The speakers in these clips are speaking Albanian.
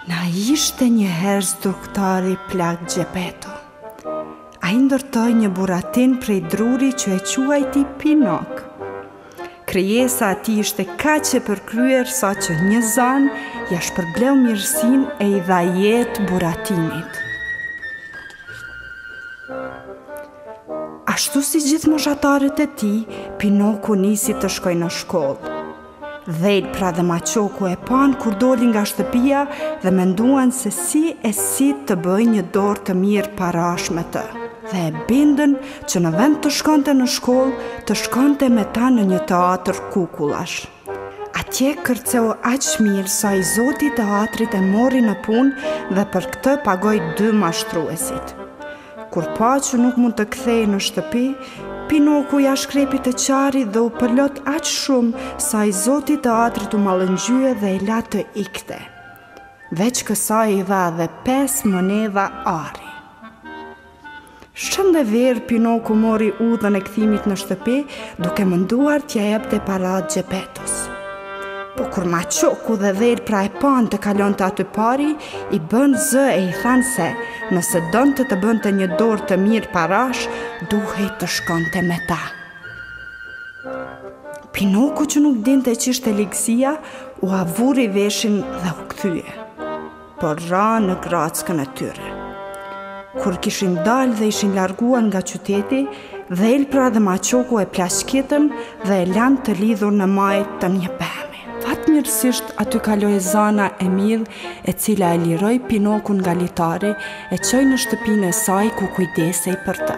Na ishte një herë struktari plak Gjepeto. A i ndërtoj një buratin prej druri që e quajti Pinok. Krijesa ati ishte kaq e përkryer sa që një zan ja shpërbleu mirësin e i dha jetë buratinit. Ashtu si gjithë moshatarët e tij, Pinoku nisi të shkojë në shkollë. Dhejl pra dhe Maqoku e pan kur doli nga shtëpia dhe menduan se si të bëj një dorë të mirë parash me të. Dhe e bindën që në vend të shkonte në shkollë, të shkonte me ta në një teatr kukullash. Atje kërceu aq mirë sa i zoti i teatrit e mori në punë dhe për këtë pagoi 2 mashtruesit. Kur pa që nuk mund të kthej në shtëpi, Pinoku ja shkrepi të qari dhe u përlot aq shumë sa i zoti i teatrit u mallëngjye dhe e la të ikte. Veç kësaj i dha dhe 5 monedha ari. Shënde verë Pinoku mori udhën e kthimit në shtëpi duke menduar t'ja jepte para Gjepetos. Po kur Maqoku dhe Dhejl pra e pan të kalonte aty pari, i bën zë e i than se nëse donte të bënte një dorë të mirë parash, duhej të shkonte me ta. Pinoku që nuk dinte ç'ishte ligësia, u avuri veshin dhe u kthye. Por ra në grackën e tyre. Kur kishin dalë dhe ishin larguar nga qyteti, Dhejl pra dhe Maqoku e plashkitën dhe e lanë të lidhur në majt të një pemë. Fatmirësisht aty kaloi zana Emil, e cila e liroi Pinokun nga litari, e çoi në shtëpinë e saj ku kujdesej për të.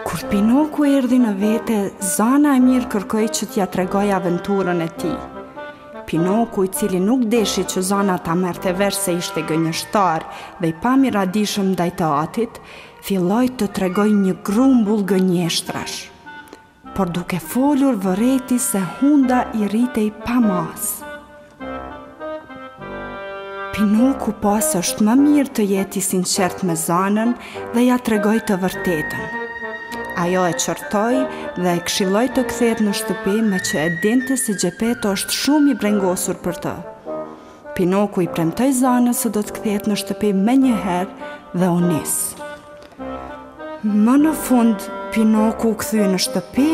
Kur Pinoku erdhi në vete, zana Emil kërkoi që t'ja tregoj aventurën e tij. Pinoku, i cili nuk deshi që zana ta merrte vesh se ishte gënjeshtar dhe i pa miradishëm ndaj teatrit, filloi të tregoj një grumbull gënjeshtrash. Por duke folur vëreti se hunda i rritej pa mas. Pinoku pa se është më mirë të jeti sinqert me zanën dhe ja tregoj të vërtetën. Ajo e qortoi dhe e këshilloi të kthehet në shtëpi me që e dinte se Gjepeto është shumë i brengosur për të. Pinoku i premtoi zanës se do të kthehet në shtëpi menjëherë dhe u nis. Më në fund, Pinoku u kthye në shtëpi,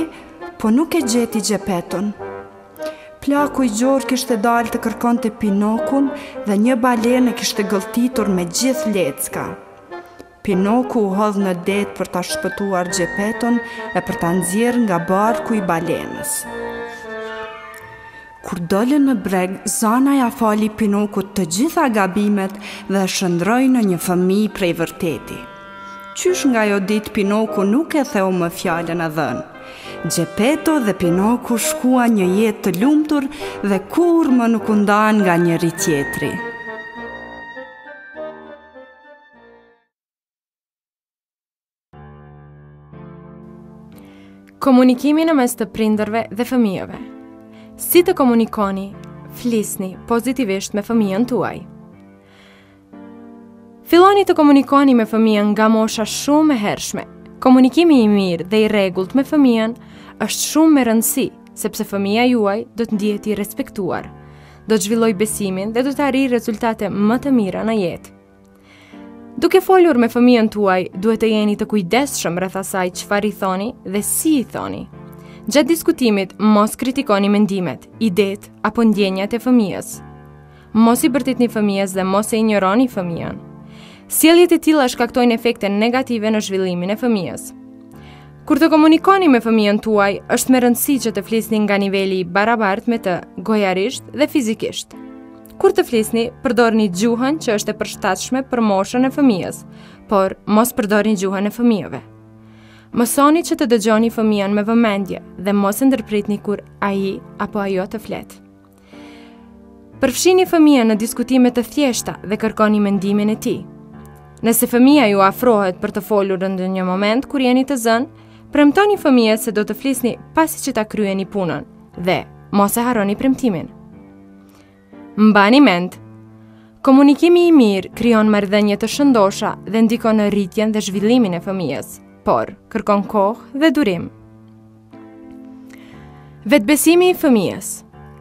po nuk e gjeti Gjepeton. Plaku i gjorë kishte dalë të kërkonte Pinokun dhe një balenë e kishte gëlltitur me gjithë lecka. Pinoku u hodh në det për ta shpëtuar Gjepeton e për ta nxjerrë nga barku i balenës. Kur dolën në breg, zana ja fali Pinokut të gjitha gabimet dhe shndroi në një fëmijë prej vërteti. Qysh nga jo ditë Pinoku nuk e theu më fjalën e dhënë. Gjepeto dhe Pinoku shkuan një jetë të lumtur dhe kur më nuk u ndan nga njëri tjetri. Komunikimi në mes të prindërve dhe fëmijëve. Si të komunikoni, flisni pozitivisht me fëmijën tuaj. Filloni të komunikoni me fëmijën nga mosha shumë e hershme. Komunikimi i mirë dhe i rregullt me fëmijën është shumë me rëndësi, sepse fëmija juaj do të ndihet i respektuar, do të zhvilloj besimin dhe do të arrijë rezultate më të mira në jetë. Duke folur me fëmijën tuaj, duhet të jeni të kujdesshëm rreth asaj çfarë i thoni dhe si i thoni. Gjatë diskutimit, mos kritikoni mendimet, idetë apo ndjenjat e fëmijës. Mos i bërtitni fëmijës dhe mos e injoroni fëmijën. Sjelljet e tilla shkaktojnë efekte negative në zhvillimin e fëmijës. Kur të komunikoni me fëmijën tuaj, është me rëndësi që të flisni nga niveli barabartë me të, gojarisht dhe fizikisht. Kur të flisni, përdorni gjuhën që është e përshtatshme për moshën e fëmijës, por mos përdorni gjuhën e fëmijëve. Mësoni që të dëgjoni fëmijën me vëmendje dhe mos e ndërpritni kur ai apo ajo të flet. Përfshini fëmijën në diskutime të thjeshta dhe kërkoni mendimin e tij. Nëse fëmija ju afrohet për të folur në një moment kur jeni të zënë, premtoni fëmijës se do të flisni pasi që ta kryeni punën dhe mos e harroni premtimin. Mbani mend, komunikimi i mirë krijon marrëdhënie të shëndosha dhe ndikon në rritjen dhe zhvillimin e fëmijës, por kërkon kohë dhe durim. Vetbesimi i fëmijës.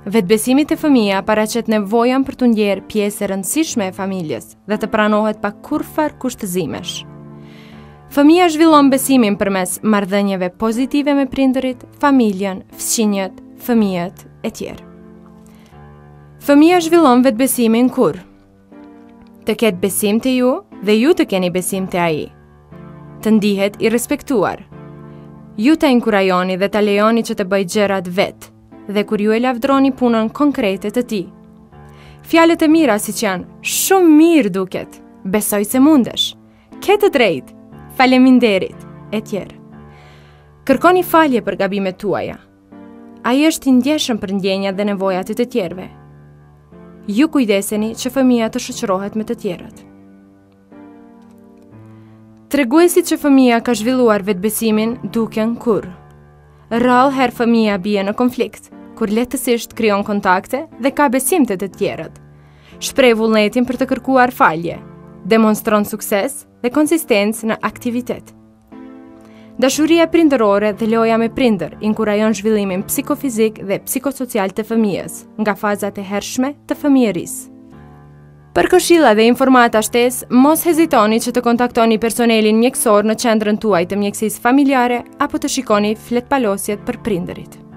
Vetbesimi të fëmia paraqet nevojën për të ndjerë pjesë e rëndësishme e familjes dhe të pranohet pa kurrfar kushtëzimesh. Fëmia zhvillon besimin përmes marrëdhënieve pozitive me prindërit, familjen, fëmijët, fëmijët e tjerë. Fëmia zhvillon vetbesimin kur të ketë besim të ju dhe ju të keni besim të ai, të ndihet i respektuar, ju të inkurajoni dhe të lejoni që të bëj gjërat vetë, dhe kur ju e lavdroni punën konkrete të tij. Fjalët e mira siç janë shumë mirë duket, besoj se mundesh, ke të drejtë, faleminderit, e tjerë. Kërkoni falje për gabimet tuaja. Ai është i ndjeshëm për ndjenjat dhe nevojat e të tjerëve. Ju kujdeseni që fëmia të shoqërohet me të tjerët. Treguesi që fëmia ka zhvilluar vetbesimin duken kur rrallë herë fëmia bie në konflikt, kur lehtësisht krijon kontakte dhe ka besim të të tjerët. Shpreh vullnetin për të kërkuar falje, demonstron sukses dhe konsistencë në aktivitet. Dashuria prindërore dhe loja me prindër inkurajon zhvillimin psikofizik dhe psikosocial të fëmijës nga fazat e hershme të fëmijërisë. Për këshilla dhe informata shtesë, mos hezitoni që të kontaktoni personelin mjekësor në qendrën tuaj të mjekësisë familjare apo të shikoni fletpalosjet për prindërit.